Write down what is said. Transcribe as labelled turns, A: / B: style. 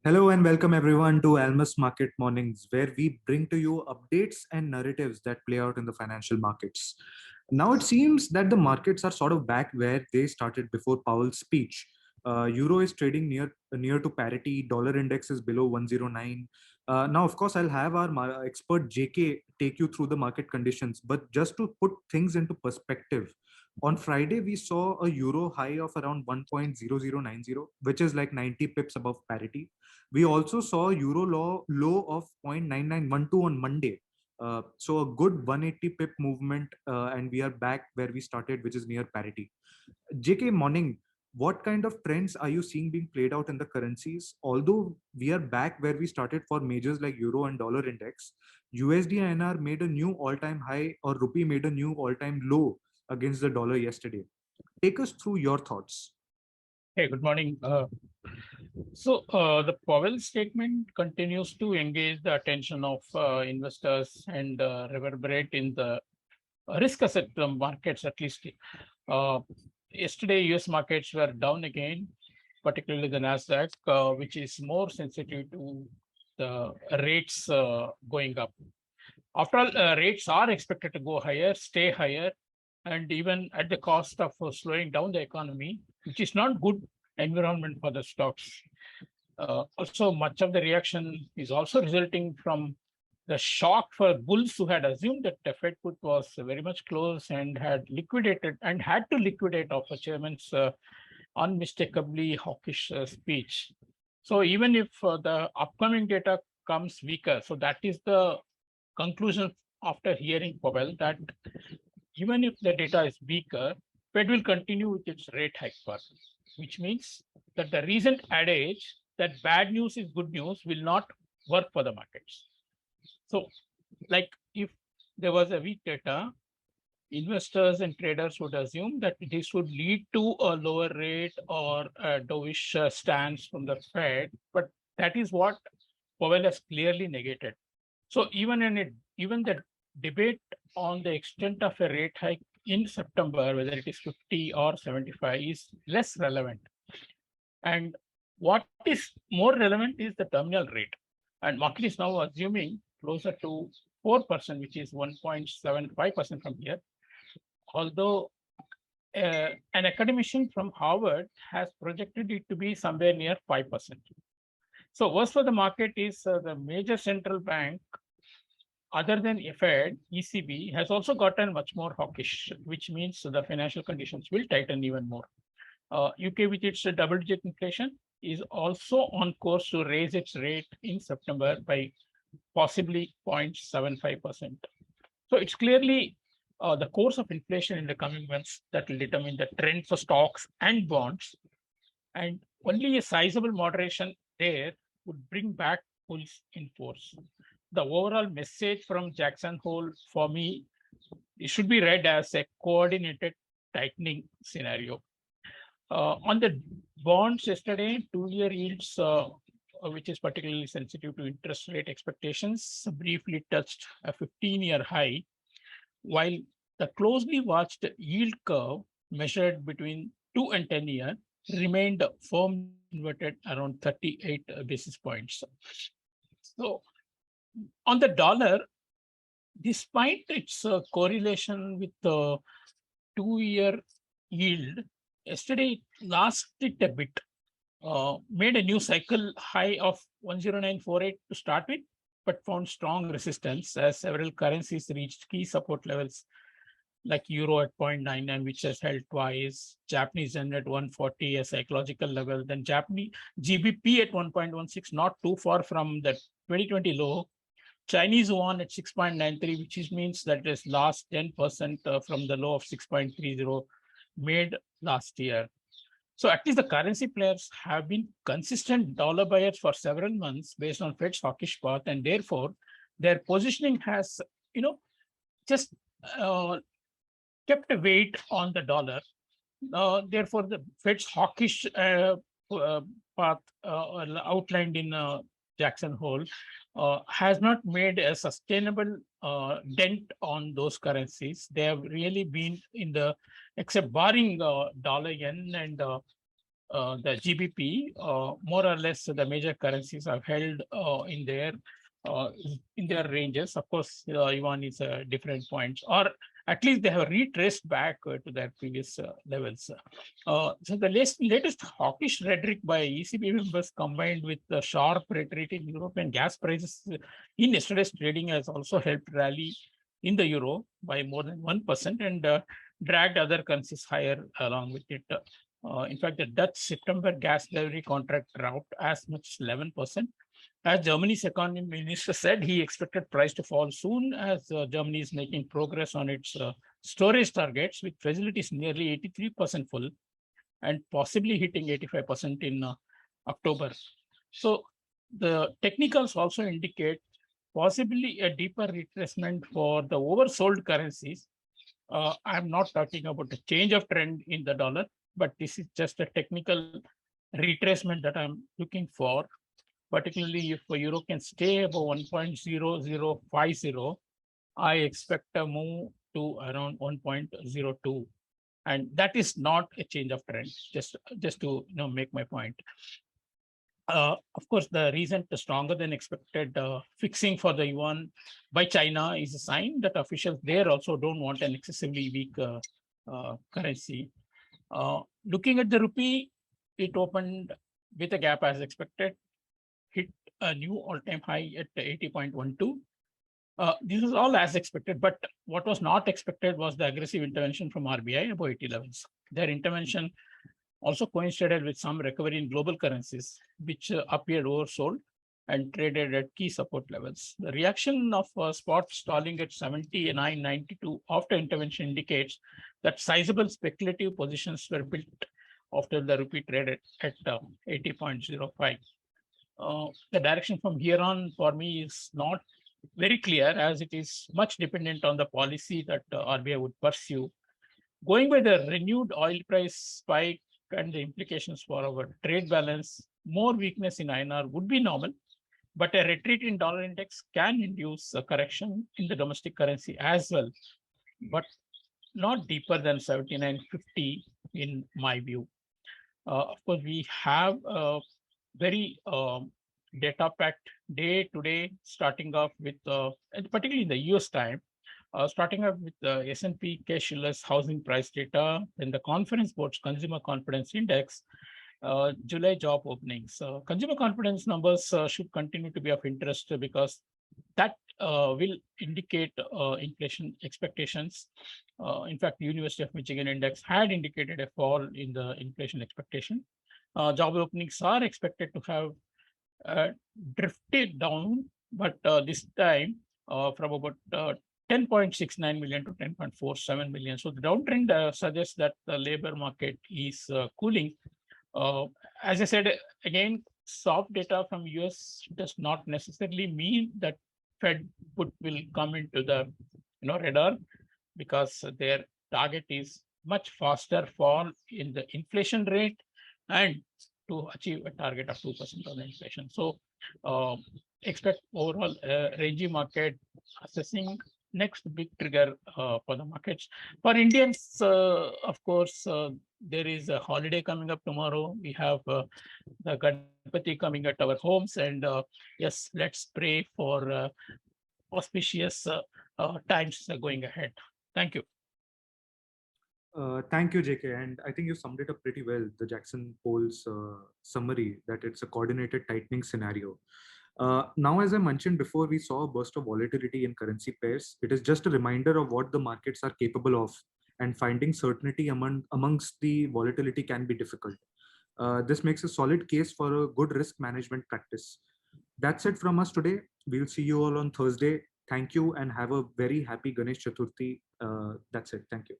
A: Hello and welcome everyone to Almus Market Mornings, where we bring to you updates and narratives that play out in the financial markets. Now it seems that the markets are sort of back where they started before Powell's speech. Euro is trading near to parity. Dollar index is below 109. Now, of course, I'll have our expert JK take you through the market conditions. But just to put things into perspective, on Friday we saw a euro high of around 1.0090, which is like 90 pips above parity. We also saw euro low of 0.9912 on Monday. So a good 180 pip movement, and we are back where we started, which is near parity. JK, morning. What kind of trends are you seeing being played out in the currencies? Although we are back where we started for majors like euro and dollar index, USD INR made a new all-time high, or rupee made a new all-time low against the dollar yesterday. Take us through your thoughts.
B: Hey, good morning. The Powell statement continues to engage the attention of investors and reverberate in the risk asset markets, at least. Uh, Yesterday, US markets were down again, particularly the NASDAQ, which is more sensitive to the rates going up. After all, rates are expected to go higher, stay higher, and even at the cost of slowing down the economy, which is not good environment for the stocks. Also, much of the reaction is also resulting from the shock for bulls who had assumed that the Fed put was very much close and had liquidated and had to liquidate of the chairman's unmistakably hawkish speech. So even if the upcoming data comes weaker, so that is the conclusion after hearing Powell, that even if the data is weaker, Fed will continue with its rate hike path, which means that the recent adage that bad news is good news will not work for the markets. So, like if there was a weak data, investors and traders would assume that this would lead to a lower rate or a dovish stance from the Fed, but that is what Powell has clearly negated. So even the debate on the extent of a rate hike in September, whether it is 50 or 75, is less relevant. And what is more relevant is the terminal rate. And market is now assuming closer to 4%, which is 1.75% from here. Although an academician from Harvard has projected it to be somewhere near 5%. So worse for the market is the major central bank, other than Fed, ECB has also gotten much more hawkish, which means the financial conditions will tighten even more. UK, with its double-digit inflation, is also on course to raise its rate in September by possibly 0.75%. So it's clearly the course of inflation in the coming months that will determine the trend for stocks and bonds. And only a sizable moderation there would bring back pulls in force. The overall message from Jackson Hole for me, it should be read as a coordinated tightening scenario. On the bonds yesterday, 2-year yields, which is particularly sensitive to interest rate expectations, briefly touched a 15-year high, while the closely watched yield curve measured between 2 and 10 year remained firmly inverted around 38 basis points. So on the dollar, despite its correlation with the 2-year yield, yesterday it lost it a bit, made a new cycle high of 10948 to start with, but found strong resistance as several currencies reached key support levels like euro at 0.99, which has held twice, Japanese yen at 140, a psychological level, then Japanese GBP at 1.16, not too far from the 2020 low, Chinese yuan at 6.93, which means that it has lost 10% from the low of 6.30 made last year. So at least the currency players have been consistent dollar buyers for several months based on Fed's hawkish path, and therefore their positioning has, just kept a weight on the dollar. Therefore, the Fed's hawkish path outlined in Jackson Hole has not made a sustainable dent on those currencies. They have really been in the, except barring dollar yen and the GBP, more or less the major currencies have held uh, in their ranges. Of course, yuan is different points, or at least they have retraced back to their previous levels. So the latest hawkish rhetoric by ECB members combined with the sharp retreat in European gas prices in yesterday's trading has also helped rally in the euro by more than 1% and dragged other currencies higher along with it. In fact, the Dutch September gas delivery contract dropped as much as 11%. As Germany's economy minister said, he expected price to fall soon as Germany is making progress on its storage targets, with facilities nearly 83% full and possibly hitting 85% in October. So the technicals also indicate possibly a deeper retracement for the oversold currencies. I'm not talking about a change of trend in the dollar, but this is just a technical retracement that I'm looking for, particularly if euro can stay above 1.0050, I expect a move to around 1.02. And that is not a change of trend, just to make my point. Of course, the recent stronger than expected fixing for the yuan by China is a sign that officials there also don't want an excessively weak currency. Looking at the rupee, it opened with a gap as expected, hit a new all-time high at 80.12. This is all as expected, but what was not expected was the aggressive intervention from RBI above 80 levels. Their intervention also coincided with some recovery in global currencies, which appeared oversold and traded at key support levels. The reaction of spot stalling at 79.92 after intervention indicates that sizable speculative positions were built after the rupee traded at 80.05. The direction from here on for me is not very clear, as it is much dependent on the policy that RBI would pursue. Going by the renewed oil price spike and the implications for our trade balance, more weakness in INR would be normal, but a retreat in dollar index can induce a correction in the domestic currency as well, but not deeper than 79.50 in my view. Of course, we have a very data-packed day today, starting off with, particularly in the US time, starting up with the S&P Case-Shiller's housing price data, then the Conference Board's Consumer Confidence Index, July job openings. Consumer confidence numbers should continue to be of interest because that will indicate inflation expectations. In fact, the University of Michigan Index had indicated a fall in the inflation expectation. Job openings are expected to have drifted down, but this time from about 10.69 million to 10.47 million. So the downtrend suggests that the labor market is cooling. As I said, again, soft data from US does not necessarily mean that Fed put will come into the radar, because their target is much faster fall in the inflation rate and to achieve a target of 2% on inflation. So expect overall rangy market, assessing next big trigger for the markets. For Indians, of course, there is a holiday coming up tomorrow. We have the Ganpati coming at our homes, and yes, let's pray for auspicious times going ahead. Thank you.
A: Thank you, JK. And I think you summed it up pretty well, the Jackson Pole's summary, that it's a coordinated tightening scenario. Now, as I mentioned before, we saw a burst of volatility in currency pairs. It is just a reminder of what the markets are capable of, and finding certainty amongst the volatility can be difficult. This makes a solid case for a good risk management practice. That's it from us today. We'll see you all on Thursday. Thank you and have a very happy Ganesh Chaturthi. That's it. Thank you.